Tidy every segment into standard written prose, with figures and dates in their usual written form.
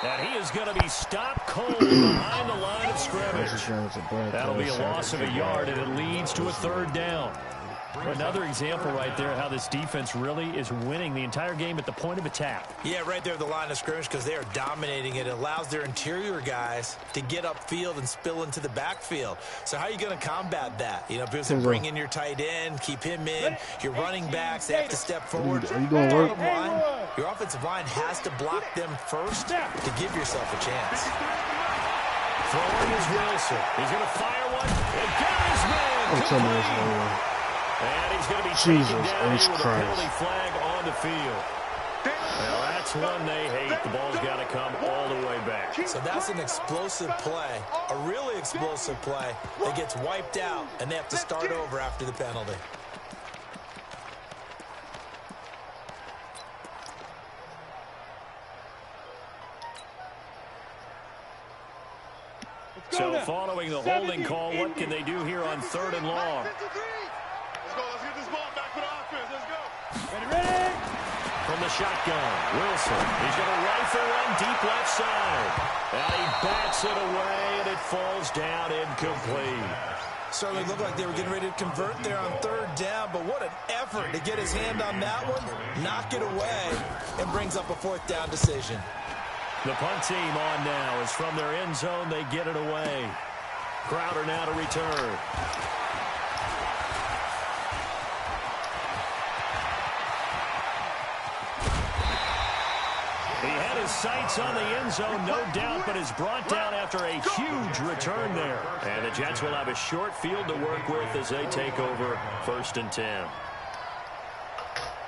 And he is going to be stopped cold behind the line of scrimmage. That'll be a loss of a yard, and it leads to a third down. Another example right there how this defense really is winning the entire game at the point of attack. Yeah, right there at the line of scrimmage because they are dominating it. It allows their interior guys to get upfield and spill into the backfield. So how are you going to combat that? You know, people bring in your tight end, keep him in. Your running backs, they have to step forward. Are you doing work? Your offensive line has to block them first to give yourself a chance. Throwing is Wilson. He's going to fire one. And got his man. And he's going to be taken down with a penalty flag on the field. Well, that's one they hate. The ball's got to come all the way back. So that's an explosive play, a really explosive play that gets wiped out, and they have to start over after the penalty. So following the holding call, what can they do here on 3rd and long? Let's get this ball back for the offense. Let's go. Ready? From the shotgun, Wilson. He's going to rifle one deep left side. And he bats it away, and it falls down incomplete. Certainly looked like they were getting ready to convert there on 3rd down, but what an effort to get his hand on that one, knock it away, and brings up a 4th down decision. The punt team on now is from their end zone. They get it away. Crowder now to return. He had his sights on the end zone, no doubt, but is brought down after a huge return there. And the Jets will have a short field to work with as they take over 1st and 10.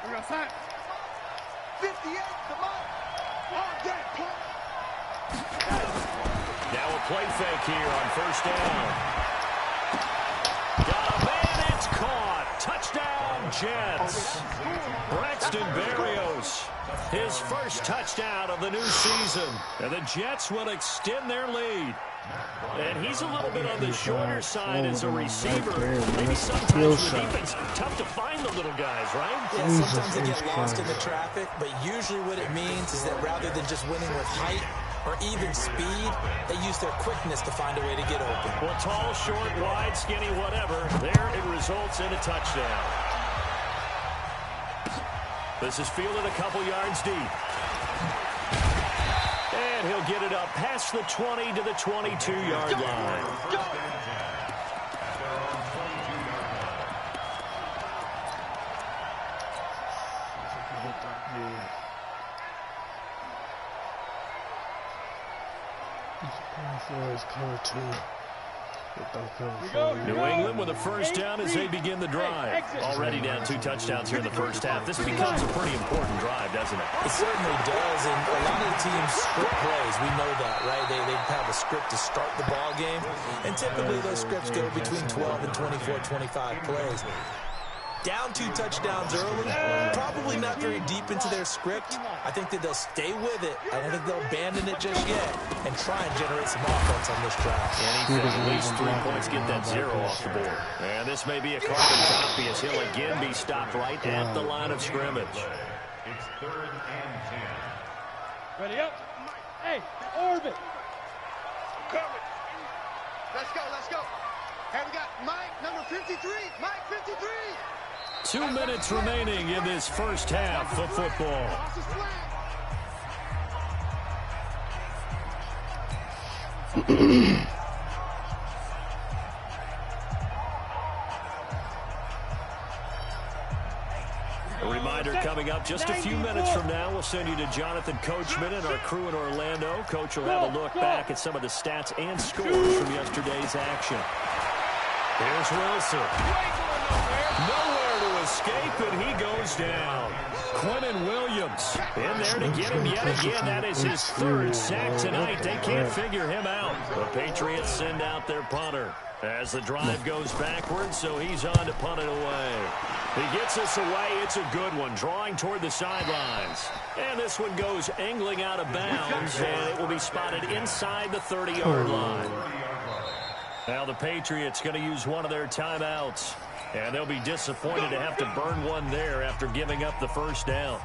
We're going to sign. 58, come on. Now a play fake here on 1st down. Got a man, it's caught. Touchdown, Jets. Braxton Berrios, his first touchdown of the new season. And the Jets will extend their lead. And he's a little bit on the shorter side as a receiver. Maybe sometimes for the defense, tough to find the little guys, right? Yeah, sometimes they get lost in the traffic, but usually what it means is that rather than just winning with height or even speed, they use their quickness to find a way to get open. Well, tall, short, wide, skinny, whatever, there it results in a touchdown. This is fielded a couple yards deep. And he'll get it up past the 20 to the 22-yard line. New England with a first down as they begin the drive. Already down 2 touchdowns here in the first half. This becomes a pretty important drive, doesn't it? It certainly does, and a lot of the teams script plays. We know that, right? They have a script to start the ball game, and typically those scripts go between 12 and 24, 25 plays. Down 2 touchdowns early, probably not very deep into their script. I think that they'll stay with it. I don't think they'll abandon it just yet and try and generate some offense on this drive. Anything, at least 3 points, get that 0 off the board. And this may be a carbon copy as he'll again be stopped right at the line of scrimmage. It's 3rd and 10. Ready up. Hey, orbit. Cover. Let's go, let's go. Hey, we got Mike, number 53. Mike, 53. 2 minutes remaining in this first half of football. A reminder coming up just a few minutes from now. We'll send you to Jonathan Coachman and our crew in Orlando. Coach will have a look back at some of the stats and scores from yesterday's action. Here's Wilson. Nowhere to escape, and he goes down. Quinnen Williams in there to get him yet again. That is his 3rd sack tonight. They can't figure him out. The Patriots send out their punter as the drive goes backwards, so he's on to punt it away. He gets us away. It's a good one, drawing toward the sidelines. And this one goes angling out of bounds, and it will be spotted inside the 30-yard line. Now the Patriots going to use one of their timeouts. And they'll be disappointed to have to burn one there after giving up the first down.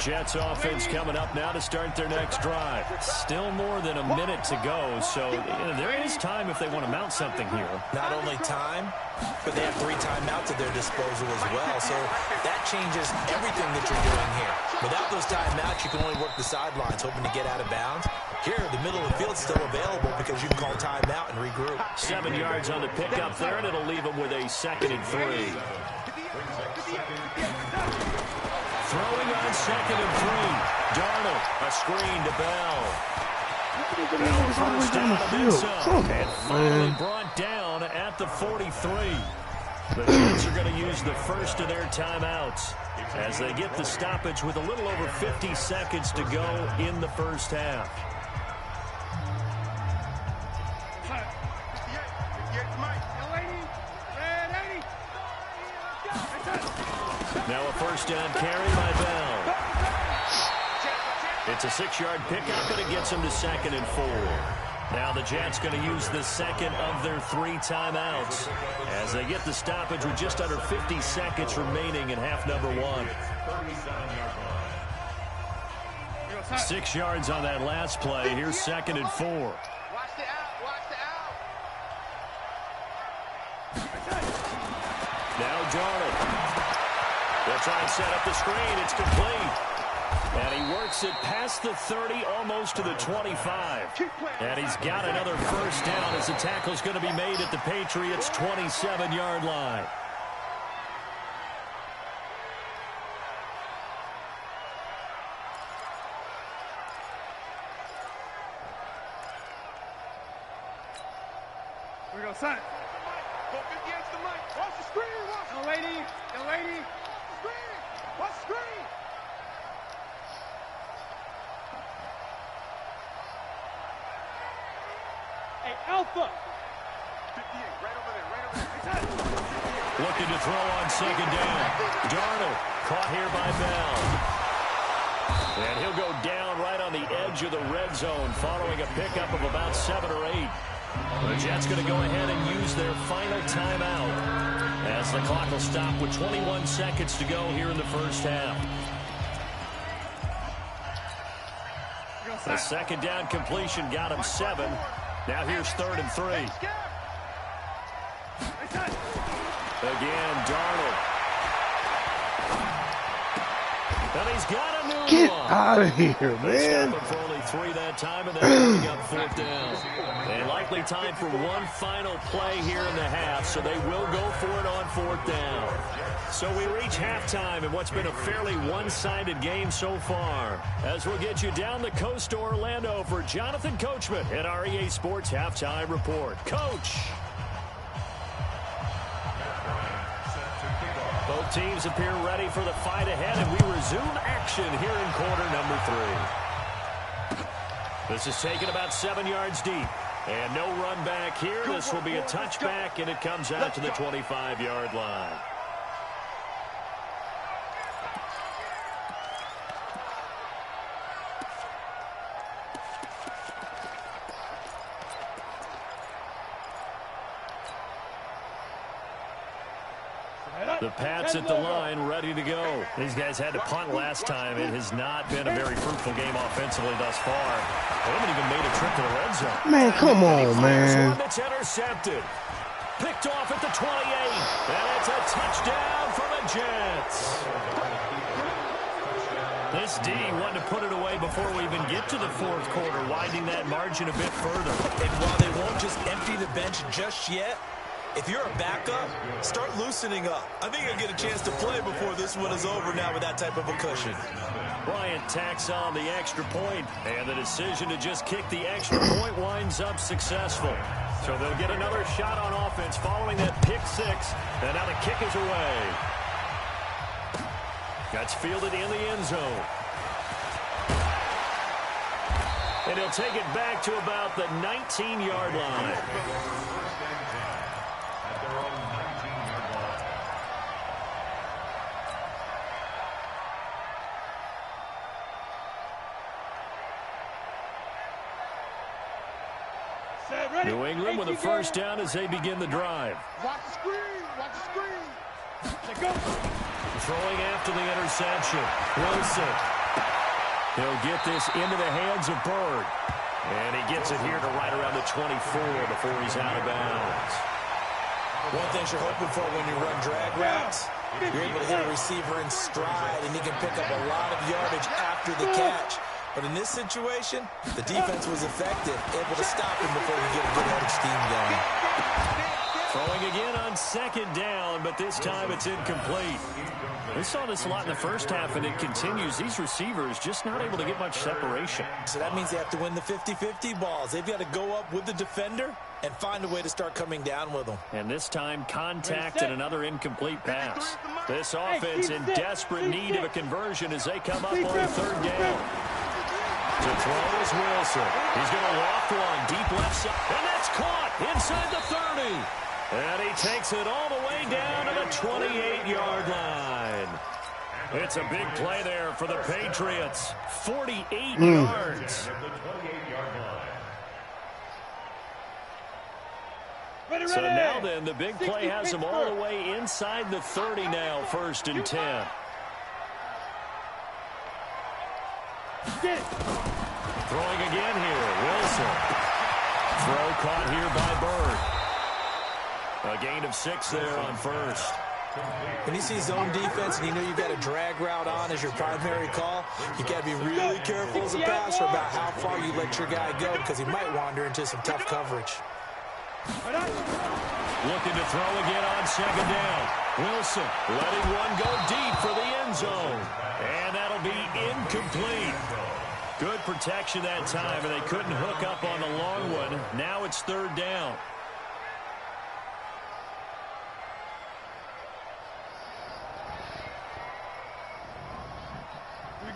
Jets offense coming up now to start their next drive. Still more than a minute to go, so there is time if they want to mount something here. Not only time, but they have 3 timeouts at their disposal as well, so that changes everything that you're doing here. Without those timeouts, you can only work the sidelines, hoping to get out of bounds. Here, the middle of the field's still available because you can call timeout and regroup. 7 yards on the pickup there, and it'll leave them with a 2nd and 3. Throwing on 2nd and 3. Darnold, a screen to Bell. First down to Minnesota, and finally brought down at the 43. The Jets are going to use the first of their timeouts as they get the stoppage with a little over 50 seconds to go in the first half. Now a first down carry by Bell. It's a 6-yard pickup, and it gets him to 2nd and 4. Now the Jets going to use the second of their 3 timeouts as they get the stoppage with just under 50 seconds remaining in half number 1. 6 yards on that last play. Here's 2nd and 4. Watch the out. Watch the out. Now Darnold. They'll try and set up the screen. It's complete. And he works it past the 30, almost to the 25. And he's got another first down as the tackle's going to be made at the Patriots' 27-yard line. Here we go, son. Go against the mic. Watch the screen. Watch. Young lady. Young lady. Screen. Watch the screen. Hey, Alpha. 58. Right over there. Looking to throw on 2nd down. Darnold caught here by Bell. And he'll go down right on the edge of the red zone following a pickup of about 7 or 8. The Jets going to go ahead and use their final timeout as the clock will stop with 21 seconds to go here in the first half. The 2nd down completion got him 7. Now here's 3rd and 3. Again, Darnold. And he's got a new one. Get out of here, man. For only 3 that time, and they're picking up 4th down. And likely time for one final play here in the half, so they will go for it on 4th down. So we reach halftime in what's been a fairly one-sided game so far. As we'll get you down the coast to Orlando for Jonathan Coachman at our EA Sports Halftime Report. Coach. Both teams appear ready for the fight ahead, and we resume action here in quarter number 3. This is taken about 7 yards deep. And no run back here. This will be a touchback, and it comes out to the 25-yard line. The Pats at the line, ready to go. These guys had to punt last time. It has not been a very fruitful game offensively thus far. They haven't even made a trip to the red zone. Man, come on, man. One that's intercepted. Picked off at the 28. And it's a touchdown for the Jets. This D wanted to put it away before we even get to the 4th quarter, widening that margin a bit further. And while they won't just empty the bench just yet, if you're a backup, start loosening up. I think you'll get a chance to play before this one is over now with that type of a cushion. Bryant tacks on the extra point, and the decision to just kick the extra point winds up successful. So they'll get another shot on offense following that pick 6, and now the kick is away. That's fielded in the end zone. And he'll take it back to about the 19-yard line. New England with a first down as they begin the drive. Watch the screen. Watch the screen. Let go. Throwing after the interception. Wilson He'll get this into the hands of Bird. And he gets it here to right around the 24 before he's out of bounds. One thing you're hoping for when you run drag routes, you're able to hit a receiver in stride, and he can pick up a lot of yardage after the catch. But in this situation, the defense was effective, able to stop him before he get a good head of steam going. Throwing again on second down, but this time it's incomplete. We saw this a lot in the first half, and it continues. These receivers just not able to get much separation. So that means they have to win the 50-50 balls. They've got to go up with the defender and find a way to start coming down with them. And this time, contact and another incomplete pass. This offense in desperate need of a conversion as they come up on third down. To throw is Wilson. He's going to loft one deep left side. And that's caught inside the 30. And he takes it all the way down to the 28-yard line. It's a big play there for the Patriots. 48 yards. So now then, the big play has them all the way inside the 30 now, 1st and 10. Throwing again here, Wilson. Throw caught here by Bird. A gain of 6 there on first. When you see zone defense and you know you've got a drag route on as your primary call, you've got to be really careful as a passer about how far you let your guy go because he might wander into some tough coverage. Looking to throw again on second down. Wilson letting one go deep for the end zone. And that'll be incomplete. Good protection that time, and they couldn't hook up on the long one. Now it's third down.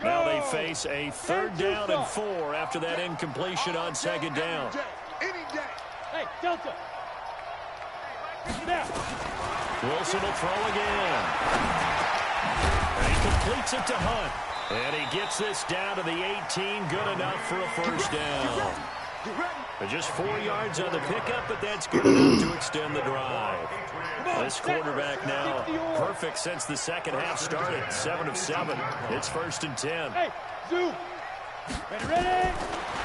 Now they face a third down and 4 after that incompletion on second down. Hey, Delta. Wilson will throw again. And he completes it to Hunt. And he gets this down to the 18. Good enough for a first down. Just 4 yards on the pickup, but that's good enough to extend the drive. This quarterback now perfect since the second half started. 7 of 7. It's 1st and 10. Hey, Zoo. Ready?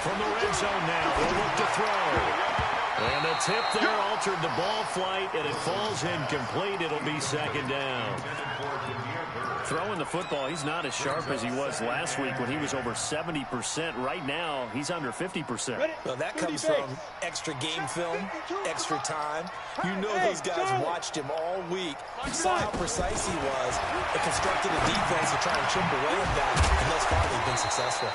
From the red zone now, they'll look to throw. And the tip there altered the ball flight, and it falls incomplete. It'll be second down. Throwing the football, he's not as sharp as he was last week when he was over 70%. Right now, he's under 50%. Well, that comes from extra game film, extra time. You know those guys watched him all week, saw how precise he was, and constructed a defense to try and chip away at that, and thus far they've been successful.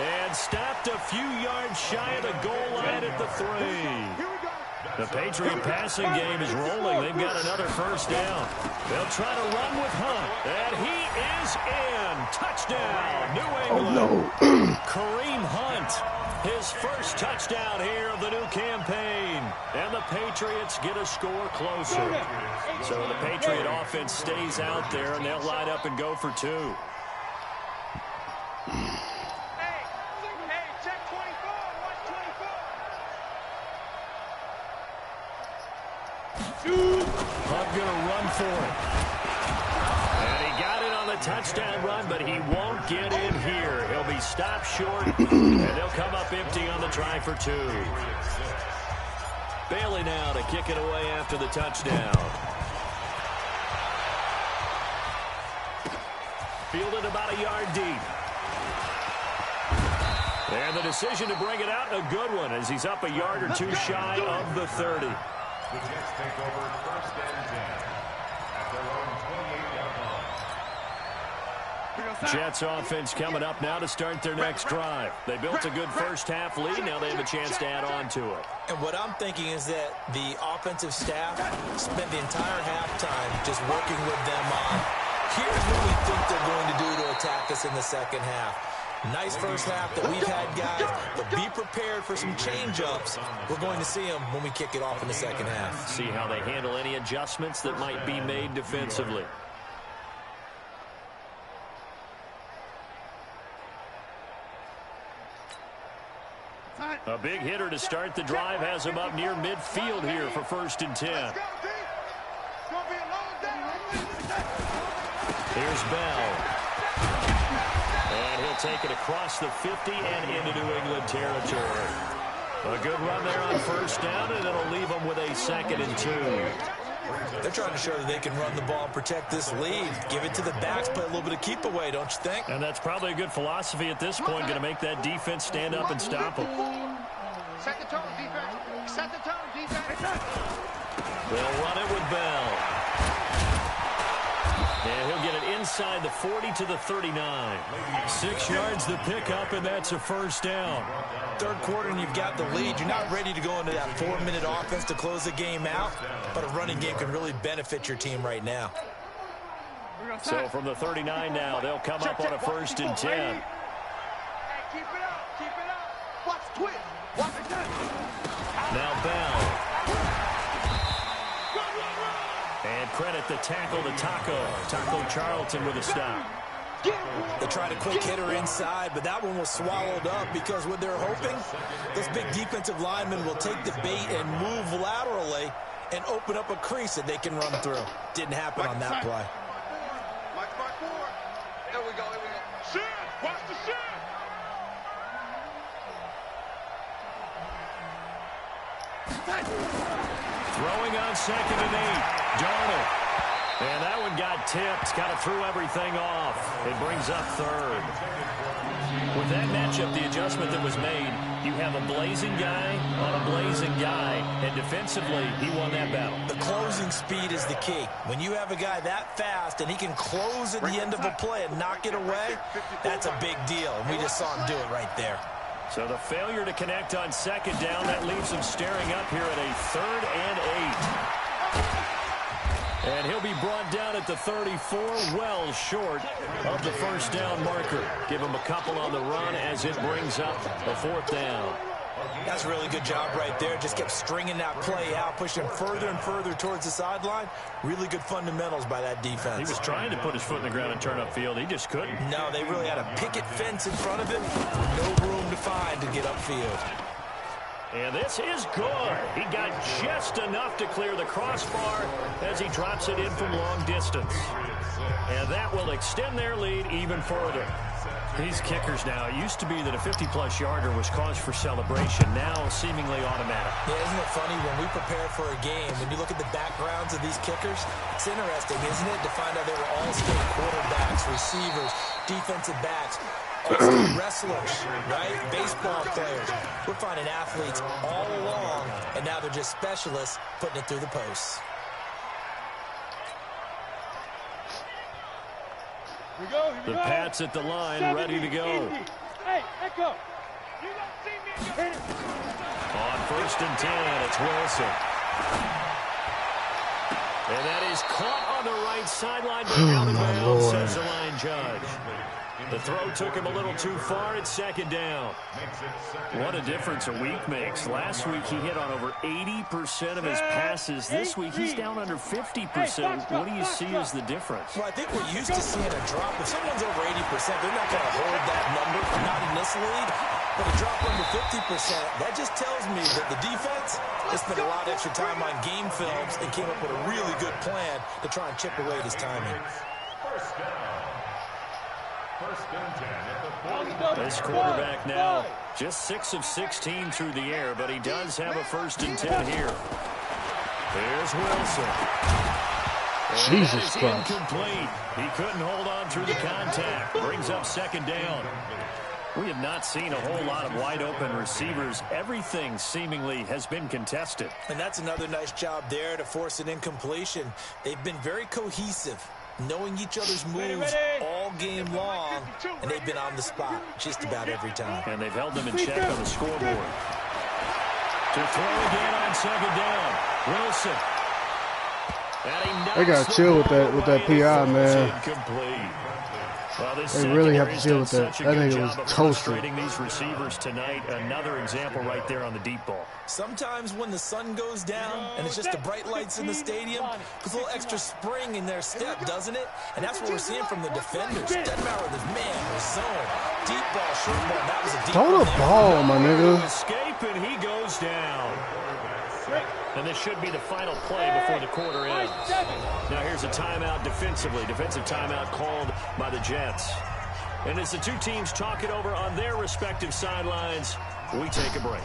And stopped a few yards shy of the goal line at the 3. The Patriot passing game is rolling. They've got another first down. They'll try to run with Hunt. And he is in. Touchdown, New England. Oh, no. Kareem Hunt, his first touchdown here of the new campaign. And the Patriots get a score closer. So the Patriot offense stays out there, and they'll line up and go for 2. Hunt going to run for it. And he got it on the touchdown run, but he won't get in here. He'll be stopped short, and they'll come up empty on the try for 2. Bailey now to kick it away after the touchdown. Fielded about a yard deep. And the decision to bring it out, a good one, as he's up a yard or 2 shy of the 30. The Jets take over 1st and 10 at their own 28-yard line. Jets offense coming up now to start their next drive. They built a good first half lead. Now they have a chance to add on to it. And what I'm thinking is that the offensive staff spent the entire halftime just working with them on, here's what we think they're going to do to attack us in the second half. Nice first half that we've had, guys, but be prepared for some change-ups. We're going to see them when we kick it off in the second half. See how they handle any adjustments that might be made defensively. A big hitter to start the drive has him up near midfield here for 1st and 10. Here's Bell. And And he'll take it across the 50 and into New England territory. A good run there on first down, and it'll leave them with a 2nd and 2. They're trying to show that they can run the ball and protect this lead. Give it to the backs, play a little bit of keep away, don't you think? And that's probably a good philosophy at this point, going to make that defense stand up and stop them. Set the tone, defense. Set the tone, defense. They'll run it with Bell. And he'll get it inside the 40 to the 39. 6 yards the pickup, and that's a first down. Third quarter and you've got the lead. You're not ready to go into that 4-minute offense to close the game out, but a running game can really benefit your team right now. So from the 39 now, they'll come up on a 1st and 10. Hey, keep it up, keep it up. Watch twitch. Watch it done. Now Bell. And credit the tackle to Taco Charlton with a stop. They tried a quick hitter inside, but that one was swallowed up because what they're hoping, those big defensive linemen will take the bait and move laterally and open up a crease that they can run through. Didn't happen on that play. March forward. Here we go, here we go. Shit! Watch the shit! Throwing on 2nd and 8. Darnold. And that one got tipped. Kind of threw everything off. It brings up 3rd. With that matchup, the adjustment that was made, you have a blazing guy on a blazing guy. And defensively, he won that battle. The closing speed is the key. When you have a guy that fast and he can close at the end of a play and knock it away, that's a big deal. And we just saw him do it right there. So the failure to connect on 2nd down, that leaves him staring up here at a 3rd and 8. And he'll be brought down at the 34, well short of the first down marker. Give him a couple on the run as it brings up a 4th down. That's a really good job right there. Just kept stringing that play out, pushing further and further towards the sideline. Really good fundamentals by that defense. He was trying to put his foot in the ground and turn upfield. He just couldn't. No, they really had a picket fence in front of him. No room to find to get upfield. And this is good. He got just enough to clear the crossbar as he drops it in from long distance. And that will extend their lead even further. These kickers now, it used to be that a 50-plus yarder was cause for celebration. Now seemingly automatic. Yeah, isn't it funny when we prepare for a game, when you look at the backgrounds of these kickers, it's interesting, isn't it, to find out they were all-state quarterbacks, receivers, defensive backs, all-state wrestlers, right? Baseball players. We're finding athletes all along, and now they're just specialists putting it through the posts. The Pats at the line, ready to go. Hey, Echo. On 1st and 10, it's Wilson. And that is caught on the right sideline, but out of bounds, says the line judge. The throw took him a little too far at 2nd down. What a difference a week makes. Last week he hit on over 80% of his passes. This week he's down under 50%. What do you see as the difference? Well, I think we're used to seeing a drop. If someone's over 80%, they're not going to hold that number, not in this league. But a drop under 50%, that just tells me that the defense has spent a lot of extra time on game films and came up with a really good plan to try and chip away at his timing. This quarterback now just 6 of 16 through the air, but he does have a 1st and 10 here. There's Wilson. Jesus Christ. Incomplete. He couldn't hold on through the contact. Brings up 2nd down. We have not seen a whole lot of wide-open receivers. Everything seemingly has been contested. And that's another nice job there to force an incompletion. They've been very cohesive, knowing each other's moves all game long, and they've been on the spot just about every time. And they've held them in check on the scoreboard. To throw again on 2nd down. Wilson. They got to chill with that PI, man. Incomplete. Well, they really have to deal with that. That nigga was toasted. These receivers tonight. Another example right there on the deep ball. Sometimes when the sun goes down and it's just the bright lights in the stadium, puts a little extra spring in their step, doesn't it? And that's what we're seeing from the defenders. Doesn't matter whether it's man or zone. Deep ball, short ball. That was a deep Throw the ball, my nigga. Escape, and he goes down. And this should be the final play before the quarter ends. Now here's a timeout defensively. Defensive timeout called by the Jets. And as the two teams talk it over on their respective sidelines, we take a break.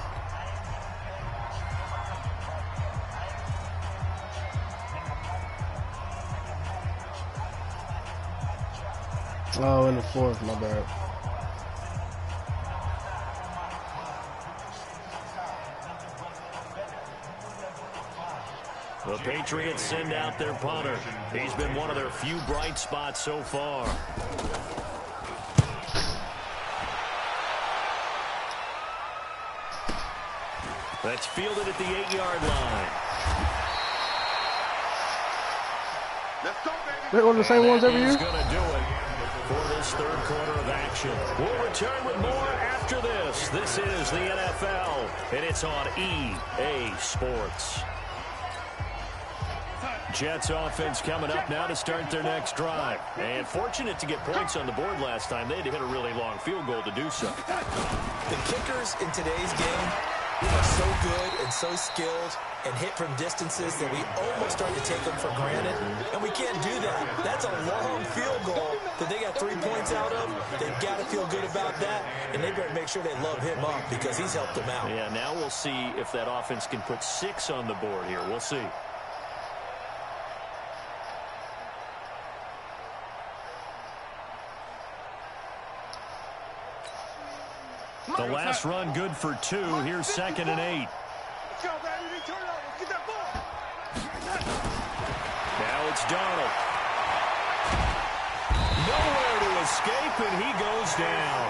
Oh, in the fourth, my bad. The Patriots send out their punter. He's been one of their few bright spots so far. That's fielded at the 8-yard line. Let's go, baby. They're one of the same ones every year? He's going to do it for this third quarter of action. We'll return with more after this. This is the NFL, and it's on EA Sports. Jets offense coming up now to start their next drive. And fortunate to get points on the board last time. They had to hit a really long field goal to do so. The kickers in today's game are so good and so skilled and hit from distances that we almost start to take them for granted. And we can't do that. That's a long field goal that they got 3 points out of. They've got to feel good about that. And they better make sure they love him up because he's helped them out. Yeah, now we'll see if that offense can put 6 on the board here. We'll see. The last run good for 2. Here's 2nd and 8. Let's go, baby. Turn it over. Get that ball. Now it's Darnold. Nowhere to escape, and he goes down.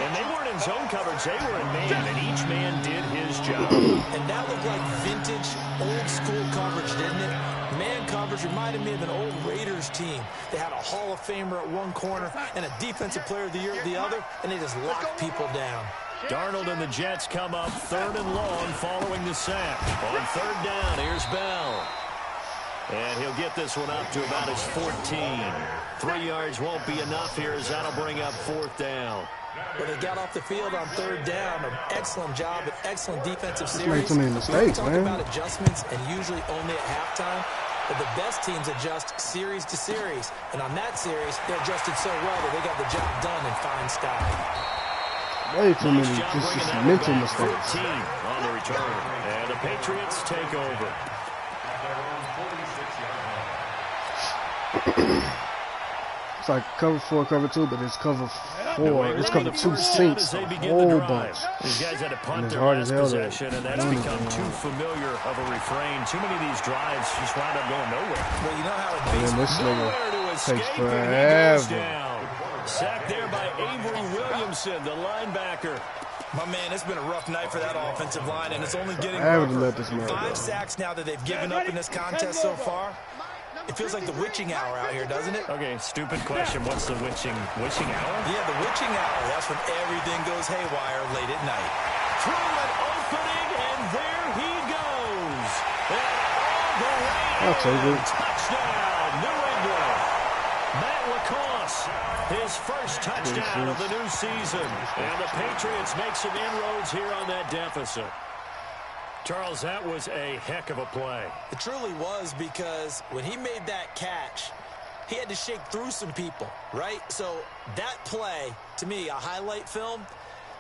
And they weren't in zone coverage. They were in man, and each man did his job. And that looked like vintage, old-school coverage, didn't it? Man coverage reminded me of an old Raiders team. They had a Hall of Famer at one corner and a Defensive Player of the Year at the other, and they just locked people down. Darnold and the Jets come up 3rd and long following the sack. On 3rd down, here's Bell. And he'll get this one up to about his 14. 3 yards won't be enough here as that'll bring up 4th down. Well, they got off the field on 3rd down. An excellent job, an excellent defensive series. Made so many mistakes, we talk man. about adjustments and usually only at halftime. But the best teams adjust series to series. And on that series, they adjusted so well that they got the job done in fine style. Way too many just mental mistakes. 14 on the return. And the Patriots take over. It's like cover 4, cover 2, but it's cover 4. It's cover 2 sinks a whole bunch. These guys had to punt And it's their hard last as hell to possession, and that's become too familiar of a refrain. Too many of these drives just wound up going nowhere. Well, you know how it And is. then this Nowhere to nigga escape, takes and he goes forever. down. Sacked there by Avery Williamson, the linebacker. My man, it's been a rough night for that offensive line, and it's only getting I haven't rougher. let this man go. 5 sacks now that they've given up in this contest so far. It feels like the witching hour out here, doesn't it? Okay, stupid question. What's the witching hour? Yeah, the witching hour. That's when everything goes haywire late at night. Through an opening, and there he goes. And all the way I'll take in. it. Touchdown, New England. Matt LaCosse, his first touchdown of the new season. And the Patriots make some inroads here on that deficit. Charles, that was a heck of a play. It truly was, because when he made that catch, he had to shake through some people, right? So that play, to me, a highlight film,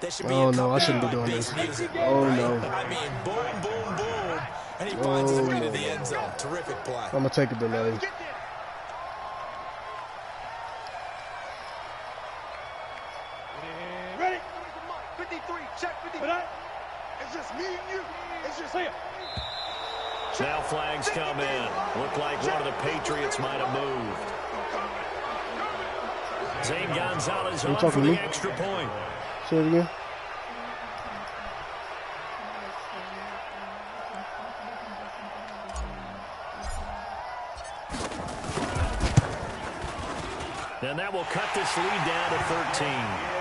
that should be Oh, no, I shouldn't be accompanied doing by bass this. music, Oh, right? no. I mean, boom, boom, boom, and he finds his way to the end zone. Terrific play. I'm going to take a delay. Get there. Ready? 53, check 53. It's just me and you. It's just See ya. Now flags come in. Looked like one of the Patriots might have moved. Zane Gonzalez on for talking to the me? extra point. Say it again. And that will cut this lead down to 13.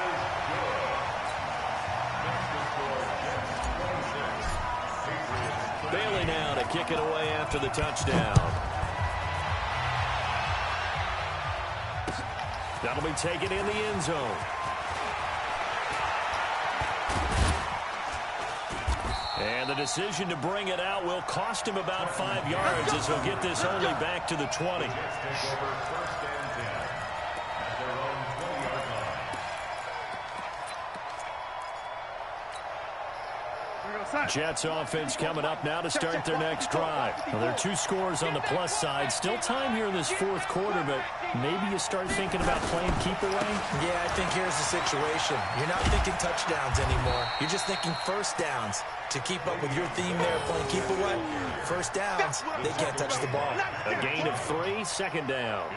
Bailey now to kick it away after the touchdown. That'll be taken in the end zone. And the decision to bring it out will cost him about 5 yards as he'll get this only back to the 20. Jets offense coming up now to start their next drive. Well, there are 2 scores on the plus side. Still time here in this 4th quarter, but maybe you start thinking about playing keep away? Yeah, I think here's the situation. You're not thinking touchdowns anymore. You're just thinking first downs. To keep up with your theme there, playing keep away, first downs, they can't touch the ball. A gain of 3, 2nd down.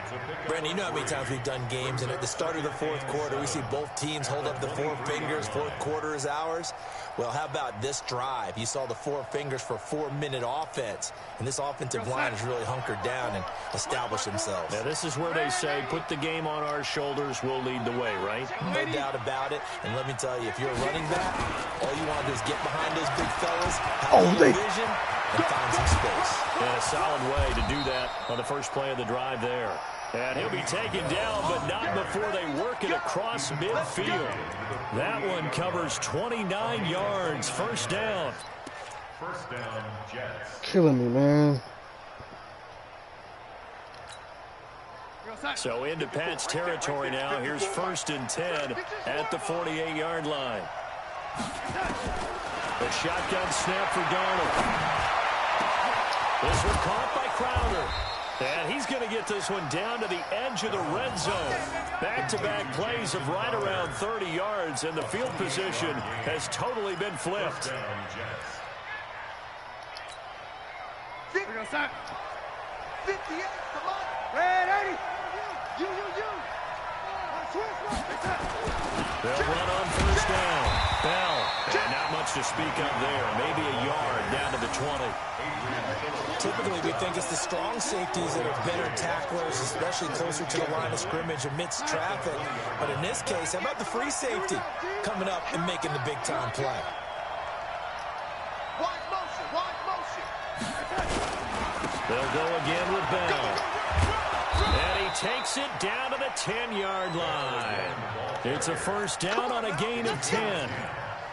Brandon, you know how many times we've done games, and at the start of the 4th quarter, we see both teams hold up the 4 fingers, 4th quarter is ours. Well, how about this drive? You saw the 4 fingers for 4-minute offense, and this offensive line has really hunkered down and established themselves. Now, this is where they say, put the game on our shoulders, we'll lead the way, right? No doubt about it, and let me tell you, if you're a running back, all you want to do is get behind those big fellas, have vision, and find some space. And a solid way to do that on the first play of the drive there. And he'll be taken down, but not before they work it across midfield. That one covers 29 yards. First down. First down, Jets. Killing me, man. So into Pat's territory now. Here's 1st and 10 at the 48-yard line. A shotgun snap for Darnold. This one caught by Crowder. And he's going to get this one down to the edge of the red zone. Back-to-back plays of right around 30 yards, and the field position has totally been flipped. 58, come on. Red 80. You. They'll run on first down. Bell. And not much to speak of there. Maybe a yard down to the 20. Typically, we think it's the strong safeties that are better tacklers, especially closer to the line of scrimmage amidst traffic. But in this case, how about the free safety coming up and making the big-time play? Wide motion. They'll go again with Bell. And he takes it down to the 10-yard line. It's a first down on a gain of 10.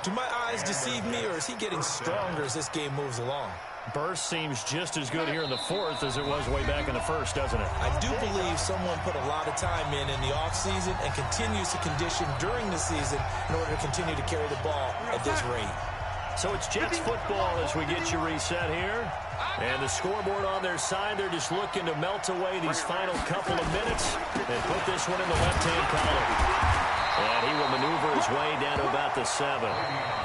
Do my eyes deceive me, or is he getting stronger as this game moves along? Burst seems just as good here in the 4th as it was way back in the 1st, doesn't it? I do believe someone put a lot of time in the offseason and continues to condition during the season in order to continue to carry the ball at this rate. So it's Jets football as we get you reset here. And the scoreboard on their side, they're just looking to melt away these final couple of minutes and put this one in the left-hand column. And he will maneuver his way down to about the 7.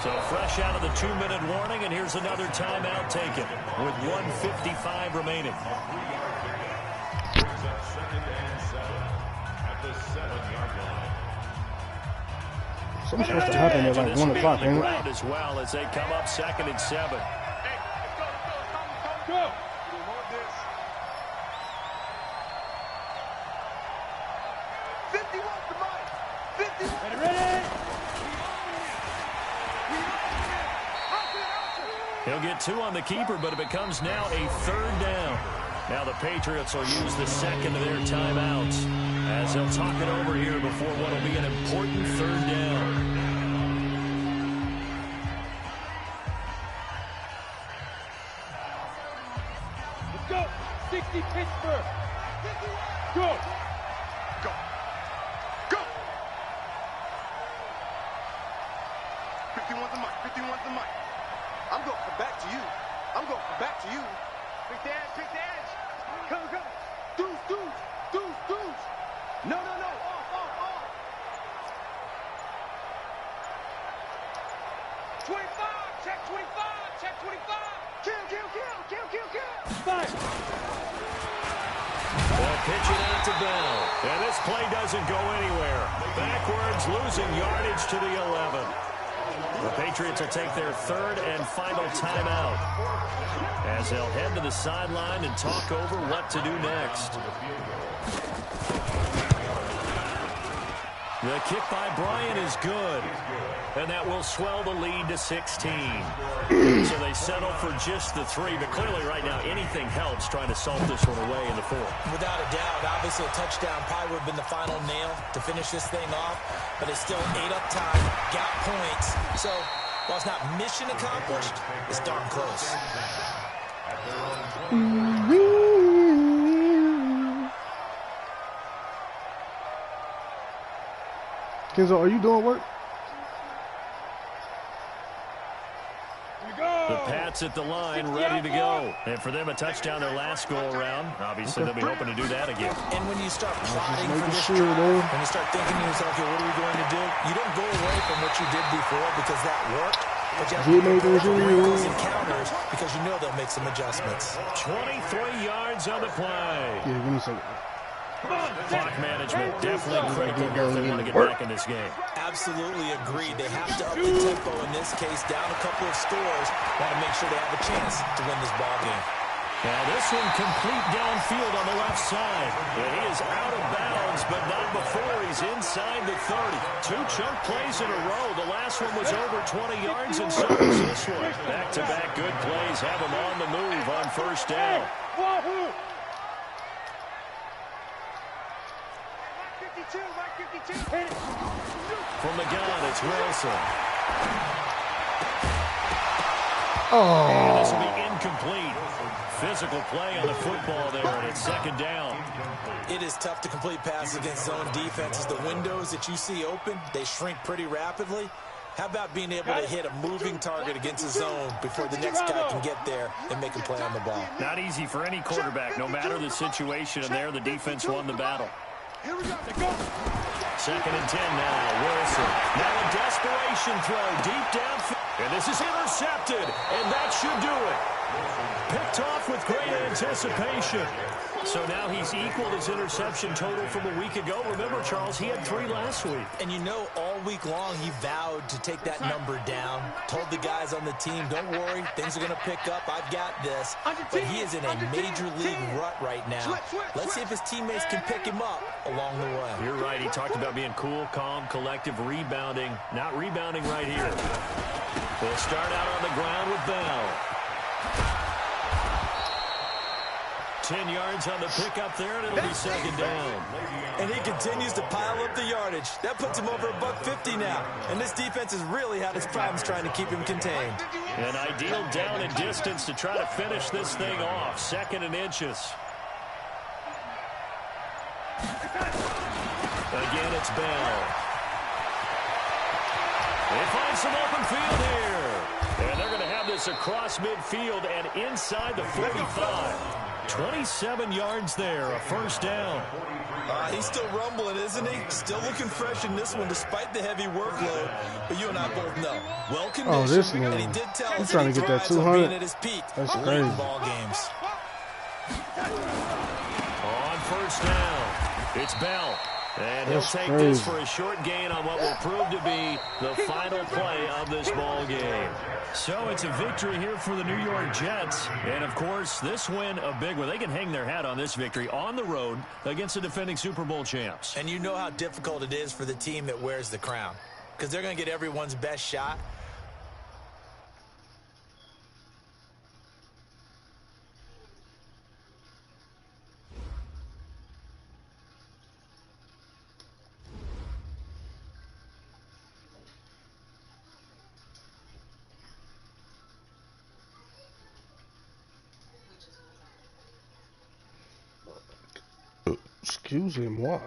So fresh out of the 2-minute warning, and here's another timeout taken with 1:55 remaining. Brings up 2nd and 7 at the 7-yard line. Something's supposed to happen at like 1 o'clock, ain't it? As well as they come up 2nd and 7. Go. 51 to Mike. 50. Ready. He'll get 2 on the keeper, but it becomes now a 3rd down. Now the Patriots will use the 2nd of their timeouts as they'll talk it over here before what will be an important 3rd down. Let's go. 60 Pittsburgh. Go. 51 to Mike. 51 to Mike. I'm going to come back to you. Pick the edge. Come. Deuce. No. Off. 25. Check 25. Kill. Five. They'll pitch it out to Bell. And this play doesn't go anywhere. Backwards, losing yardage to the 11. The Patriots will take their 3rd and final timeout as they'll head to the sideline and talk over what to do next. The kick by Bryant is good, and that will swell the lead to 16. So they settle for just the 3, but clearly right now anything helps trying to salt this one away in the 4th. Without a doubt, obviously a touchdown probably would have been the final nail to finish this thing off, but it's still ate up time, got points. So while it's not mission accomplished, it's darn close. Kenzo, are you doing work? The Pats at the line, ready to go. And for them, a touchdown their last go-around. Obviously, they'll be hoping to do that again. And when you start plotting for this drive, when you start thinking to yourself, okay, what are we going to do? You don't go away from what you did before because that worked. But you have to go for wrinkles and counters because you know they'll make some adjustments. 23 yards on the play. Yeah, give me a second. Clock management definitely critical here if they want to get back in this game. Absolutely agreed. They have to up the tempo in this case, down a couple of scores. Want to make sure they have a chance to win this ball game. Now this one complete downfield on the left side. And he is out of bounds, but not before he's inside the 30. 2 chunk plays in a row. The last one was over 20 yards, and so is this one. Back-to-back good plays have him on the move on first down. From the gun, it's Wilson. And this will be incomplete. Physical play on the football there, and it's second down. It is tough to complete passes against zone defenses. The windows that you see open, they shrink pretty rapidly. How about being able to hit a moving target against a zone before the next guy can get there and make a play on the ball? Not easy for any quarterback, no matter the situation, and there the defense won the battle. Here we go. Second and 10 now, Wilson. Now a desperation throw deep downfield. And this is intercepted, and that should do it. Picked off with great anticipation. So now he's equaled his interception total from a week ago. Remember, Charles, he had 3 last week. And you know, all week long, he vowed to take that number down. Told the guys on the team, don't worry, things are going to pick up. I've got this. But he is in a major league rut right now. Let's see if his teammates can pick him up along the way. You're right. He talked about being cool, calm, collective, rebounding. Not rebounding right here. We'll start out on the ground with Bell. 10 yards on the pickup there, and it'll be second down. And he continues to pile up the yardage. That puts him over $150 now. And this defense has really had its problems trying to keep him contained. An ideal down and distance to try to finish this thing off. 2nd and inches. Again, it's Bell. They find some open field here. And they're going to have this across midfield and inside the 45. 27 yards there, a first down. He's still rumbling, isn't he? Still looking fresh in this one despite the heavy workload. But you and I both know. Well conditioned, this man. and he did tell us trying to get that 200. at his peak. That's crazy. Ball games. On first down, it's Bell. And he'll take this for a short gain on what will prove to be the final play of this ball game. So it's a victory here for the New York Jets. And, of course, this win a big one. They can hang their hat on this victory on the road against the defending Super Bowl champs. And you know how difficult it is for the team that wears the crown because they're going to get everyone's best shot. Excusez-moi.